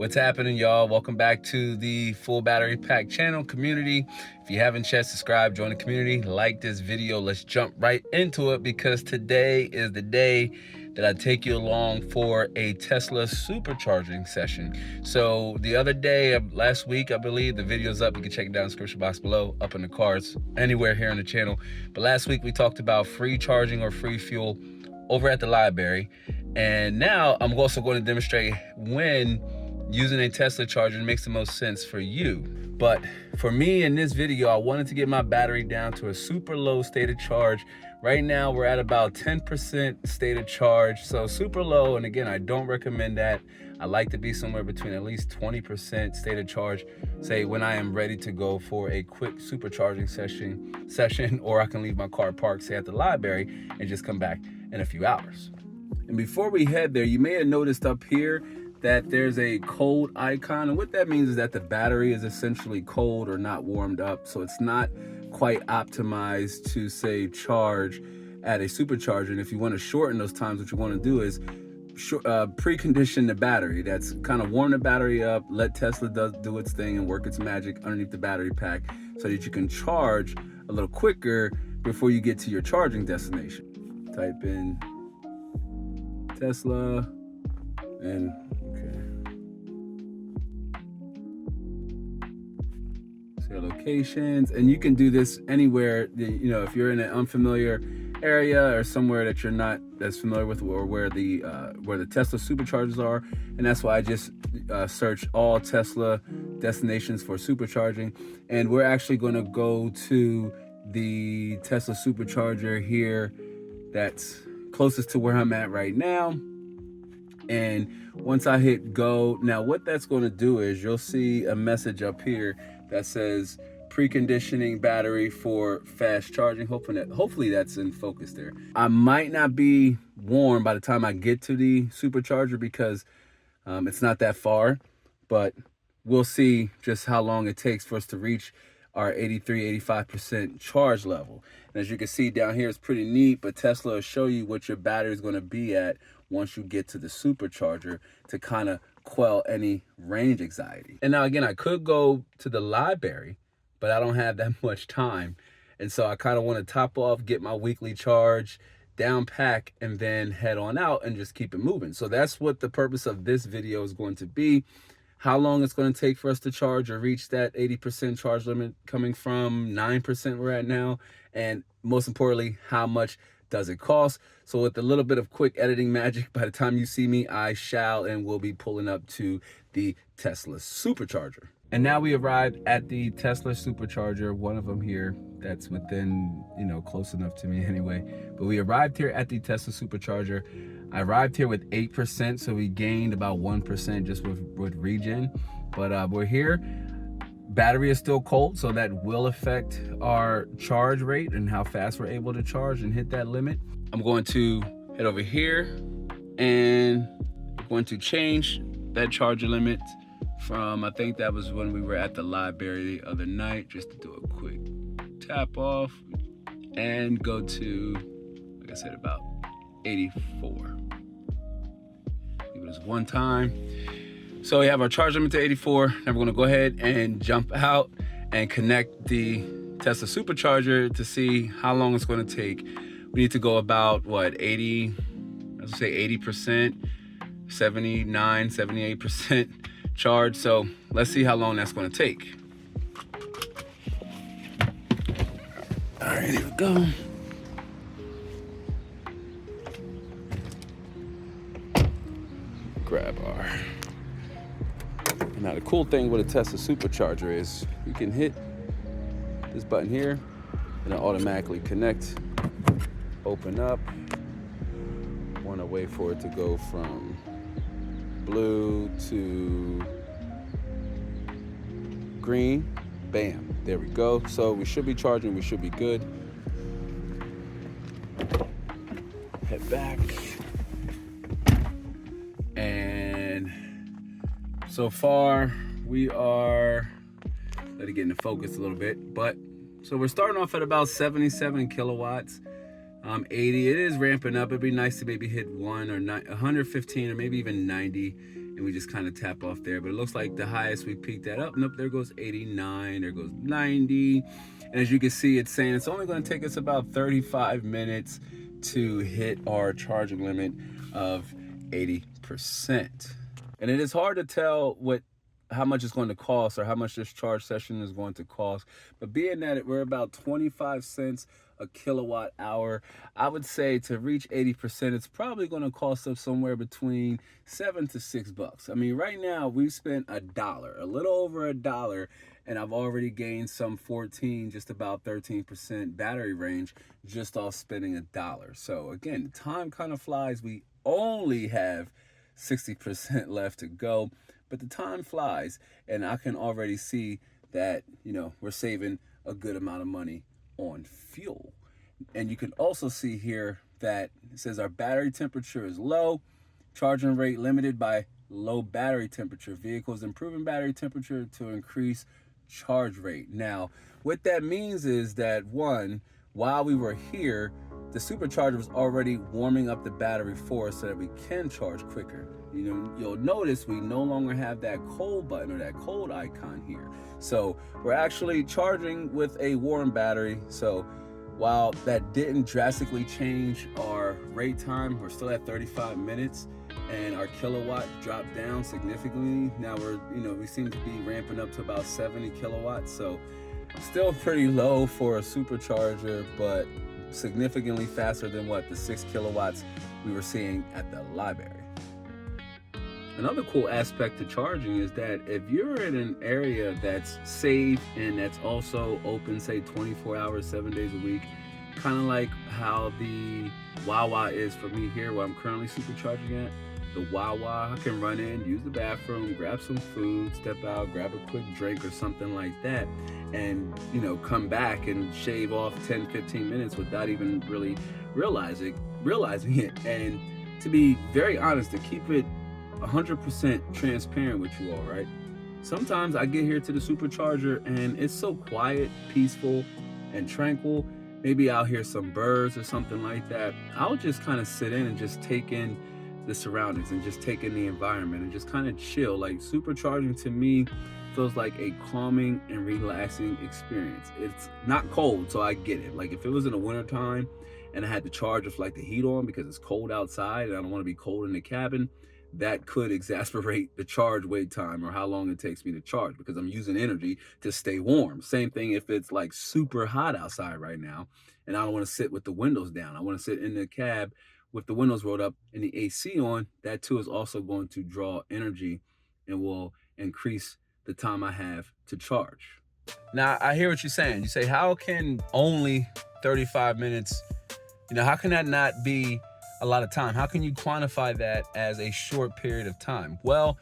What's happening, y'all? Welcome back to the Full Battery Pack channel community. If you haven't yet, subscribe, join the community, like this video. Let's jump right into it because today is the day that I take you along for a Tesla Supercharging session. So the other day, last week, I believe, the video's up. You can check it down in the description box below, up in the cards, anywhere here on the channel. But last week we talked about free charging or free fuel over at the library. And now I'm also going to demonstrate when using a Tesla charger makes the most sense for you. But for me in this video, I wanted to get my battery down to a super low state of charge. Right now we're at about 10% state of charge, so super low. And again, I don't recommend that. I like to be somewhere between at least 20% state of charge, say when I am ready to go for a quick supercharging session, or I can leave my car parked, say at the library, and just come back in a few hours. And before we head there, you may have noticed up here that there's a cold icon, and what that means is that the battery is essentially cold or not warmed up, so it's not quite optimized to say charge at a supercharger. And if you want to shorten those times, what you want to do is precondition the battery. That's kind of warm the battery up, let Tesla do its thing and work its magic underneath the battery pack so that you can charge a little quicker before you get to your charging destination. Type in Tesla and locations, and you can do this anywhere. You know, if you're in an unfamiliar area or somewhere that you're not as familiar with, or where the Tesla Superchargers are. And that's why I just search all Tesla destinations for supercharging, and we're actually going to go to the Tesla Supercharger here that's closest to where I'm at right now. And once I hit go, now what that's going to do is you'll see a message up here that says preconditioning battery for fast charging. Hopefully that's in focus there. I might not be warm by the time I get to the supercharger because it's not that far, but we'll see just how long it takes for us to reach our 83-85% charge level. And as you can see down here, it's pretty neat, but Tesla will show you what your battery is going to be at once you get to the supercharger to kind of quell any range anxiety. And now again, I could go to the library, but I don't have that much time. And so I kind of want to top off, get my weekly charge, down pack, and then head on out and just keep it moving. So that's what the purpose of this video is going to be. How long it's going to take for us to charge or reach that 80% charge limit coming from 9% we're at now. And most importantly, how much does it cost? So with a little bit of quick editing magic, by the time you see me, I shall and will be pulling up to the Tesla Supercharger. And now we arrived at the Tesla Supercharger, one of them here that's within, close enough to me anyway. But we arrived here at the Tesla Supercharger. I arrived here with 8%, so we gained about 1% just with regen. But we're here. Battery is still cold, so that will affect our charge rate and how fast we're able to charge and hit that limit. I'm going to head over here and I'm going to change that charger limit from, I think that was when we were at the library the other night, just to do a quick tap off and go to, like I said, about 84. Give it as one time. So we have our charge limit to 84. Now we're gonna go ahead and jump out and connect the Tesla Supercharger to see how long it's gonna take. We need to go about, what, 80, let's say 80%, 79, 78% charge. So let's see how long that's gonna take. All right, here we go. Grab our... Now the cool thing with a Tesla Supercharger is you can hit this button here and it'll automatically connect, open up. Want to wait for it to go from blue to green. Bam, there we go. So we should be charging, we should be good. Head back. And so far, we are, let it get into focus a little bit, but so we're starting off at about 77 kilowatts. 80, it is ramping up. It'd be nice to maybe hit 115 or maybe even 90 and we just kind of tap off there. But it looks like the highest we peaked that up. Nope, there goes 89, there goes 90. And as you can see, it's saying it's only going to take us about 35 minutes to hit our charging limit of 80%. And it is hard to tell how much it's going to cost or how much this charge session is going to cost. But being that we're about 25 cents a kilowatt hour, I would say to reach 80%, it's probably going to cost us somewhere between $7 to $6. I mean, right now we've spent $1, a little over $1, and I've already gained some 14, just about 13% battery range just off spending $1. So again, the time kind of flies. We only have 60% left to go, but the time flies, and I can already see that, you know, we're saving a good amount of money on fuel. And you can also see here that it says our battery temperature is low, charging rate limited by low battery temperature. Vehicles improving battery temperature to increase charge rate. Now, what that means is that, one, while we were here, the supercharger was already warming up the battery for us so that we can charge quicker. You know, you'll notice we no longer have that cold button or that cold icon here. So we're actually charging with a warm battery. So while that didn't drastically change our rate time, we're still at 35 minutes and our kilowatt dropped down significantly. Now we seem to be ramping up to about 70 kilowatts. So still pretty low for a supercharger, but significantly faster than the 6 kilowatts we were seeing at the library. Another cool aspect to charging is that if you're in an area that's safe and that's also open, say 24 hours, 7 days a week, kind of like how the Wawa is for me here where I'm currently supercharging at, the Wawa, I can run in, use the bathroom, grab some food, step out, grab a quick drink or something like that, and, you know, come back and shave off 10, 15 minutes without even really realizing it. And to be very honest, to keep it 100% transparent with you all, right? Sometimes I get here to the supercharger and it's so quiet, peaceful, and tranquil. Maybe I'll hear some birds or something like that. I'll just kind of sit in and just take in the surroundings and just take in the environment and just kind of chill. Like, supercharging to me feels like a calming and relaxing experience. It's not cold, so I get it. Like, if it was in the wintertime and I had to charge with like the heat on because it's cold outside and I don't want to be cold in the cabin, that could exacerbate the charge wait time or how long it takes me to charge because I'm using energy to stay warm. Same thing if it's like super hot outside right now and I don't want to sit with the windows down. I want to sit in the cab with the windows rolled up and the AC on. That too is also going to draw energy and will increase the time I have to charge. Now, I hear what you're saying. You say, how can only 35 minutes, how can that not be a lot of time? How can you quantify that as a short period of time? Well,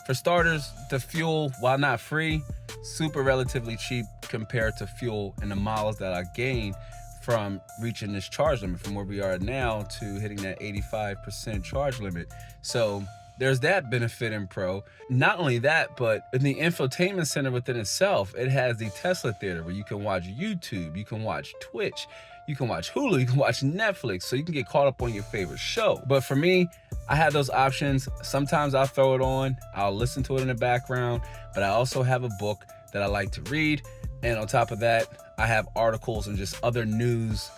for starters, the fuel, while not free, super relatively cheap compared to fuel and the miles that I gained from reaching this charge limit from where we are now to hitting that 85% charge limit. So there's that benefit in pro. Not only that, but in the infotainment center within itself, it has the Tesla theater where you can watch YouTube, you can watch Twitch, you can watch Hulu, you can watch Netflix, so you can get caught up on your favorite show. But for me, I have those options. Sometimes I'll throw it on, I'll listen to it in the background, but I also have a book that I like to read. And on top of that, I have articles and just other news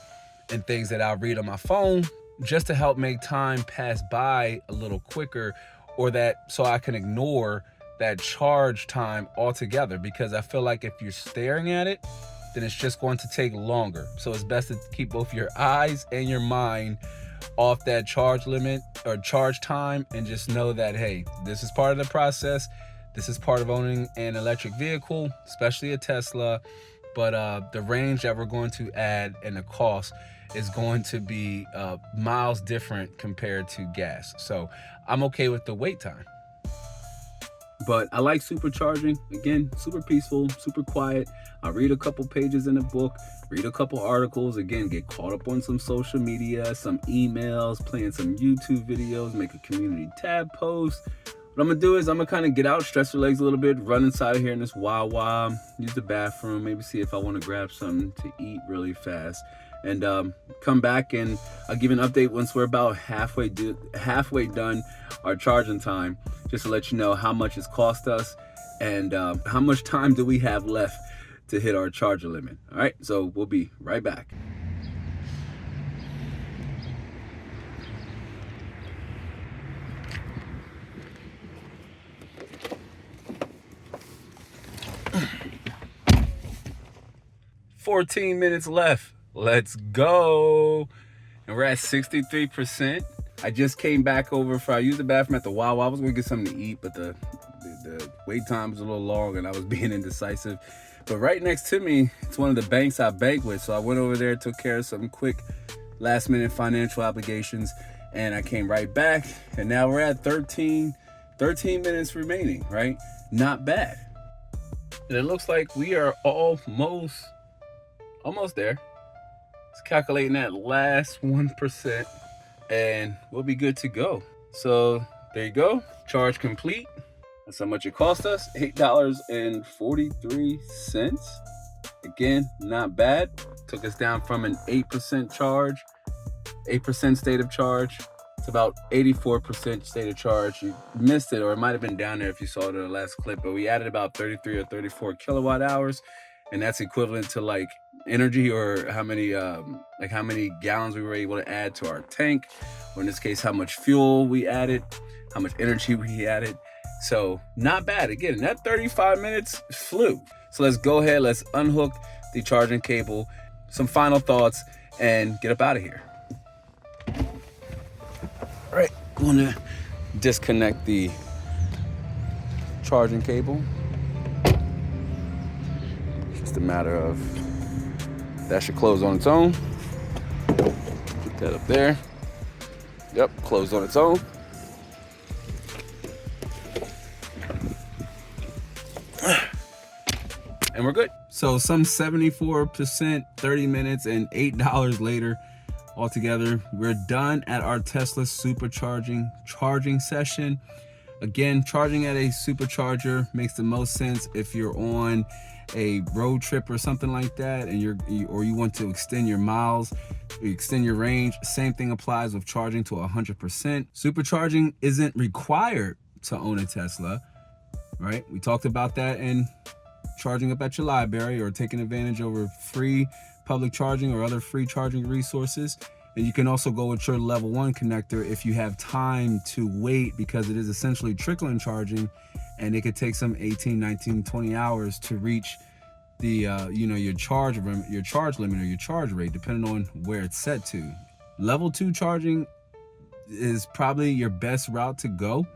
and things that I'll read on my phone just to help make time pass by a little quicker, or that so I can ignore that charge time altogether, because I feel like if you're staring at it, then it's just going to take longer. So it's best to keep both your eyes and your mind off that charge limit or charge time and just know that, hey, this is part of the process. This is part of owning an electric vehicle, especially a Tesla. But the range that we're going to add and the cost is going to be miles different compared to gas. So I'm okay with the wait time. But I like supercharging. Again, super peaceful, super quiet. I read a couple pages in the book, read a couple articles, again, get caught up on some social media, some emails, playing some YouTube videos, make a community tab post. What I'm gonna do is I'm gonna kind of get out, stretch the legs a little bit, run inside of here in this Wawa, use the bathroom, maybe see if I want to grab something to eat really fast. and come back and I'll give you an update once we're about halfway done our charging time, just to let you know how much it's cost us and how much time do we have left to hit our charger limit. All right, so we'll be right back. $14 left. Let's go. And we're at 63%. I just came back over I used the bathroom at the Wawa. I was gonna get something to eat, but the wait time was a little long and I was being indecisive. But right next to me, it's one of the banks I bank with. So I went over there, took care of some quick last minute financial obligations, and I came right back. And now we're at 13 minutes remaining, right? Not bad. And it looks like we are almost there. It's calculating that last 1% and we'll be good to go. So there you go, charge complete. That's how much it cost us, $8.43. Again, not bad. Took us down from an 8% state of charge to about 84% state of charge. You missed it, or it might have been down there if you saw it in the last clip, but we added about 33 or 34 kilowatt hours, and that's equivalent to like energy, or how many gallons we were able to add to our tank, or in this case how much fuel we added, how much energy we added. So not bad. Again, that 35 minutes flew. So let's go ahead, let's unhook the charging cable, some final thoughts, and get up out of here. All right, I'm gonna disconnect the charging cable. Just a matter of, that should close on its own. Put that up there. Yep, closed on its own. And we're good. So some 74%, 30 minutes, and $8 later, altogether, we're done at our Tesla Supercharging charging session. Again, charging at a supercharger makes the most sense if you're on a road trip or something like that, and you want to extend your miles, extend your range. Same thing applies with charging to 100%. Supercharging isn't required to own a Tesla, right? We talked about that in charging up at your library, or taking advantage over free public charging or other free charging resources. And you can also go with your level 1 connector if you have time to wait, because it is essentially trickling charging, and it could take some 18, 19, 20 hours to reach the your charge limit or your charge rate, depending on where it's set to. Level 2 charging is probably your best route to go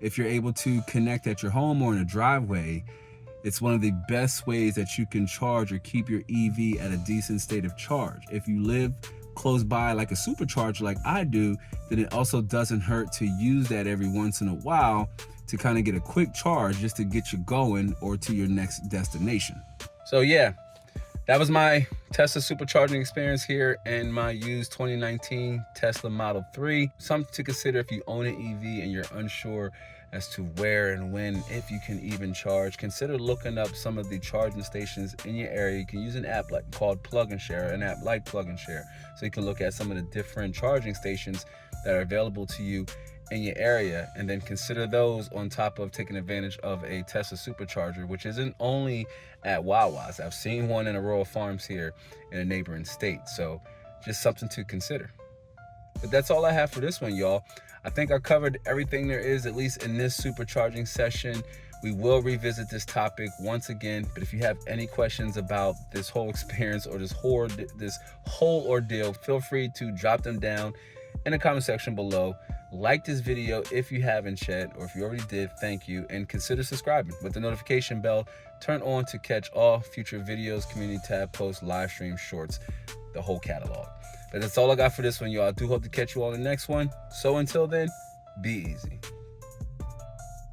if you're able to connect at your home or in a driveway. It's one of the best ways that you can charge or keep your EV at a decent state of charge. If you live close by like a supercharger like I do, then it also doesn't hurt to use that every once in a while to kind of get a quick charge just to get you going or to your next destination. So yeah, that was my Tesla Supercharging experience here in my used 2019 Tesla Model 3. Something to consider if you own an EV and you're unsure as to where and when, if you can even charge. Consider looking up some of the charging stations in your area. You can use an app called Plug and Share, an app like Plug and Share, so you can look at some of the different charging stations that are available to you in your area, and then consider those on top of taking advantage of a Tesla Supercharger, which isn't only at Wawa's. I've seen one in Aurora Farms here in a neighboring state, so just something to consider. But that's all I have for this one, y'all. I think I covered everything there is, at least in this supercharging session. We will revisit this topic once again, but if you have any questions about this whole experience or this whole ordeal, feel free to drop them down in the comment section below. Like this video if you haven't yet, or if you already did, thank you, and consider subscribing with the notification bell turned on to catch all future videos, community tab posts, live stream, shorts, the whole catalog. But that's all I got for this one, y'all. I do hope to catch you all in the next one. So until then, be easy.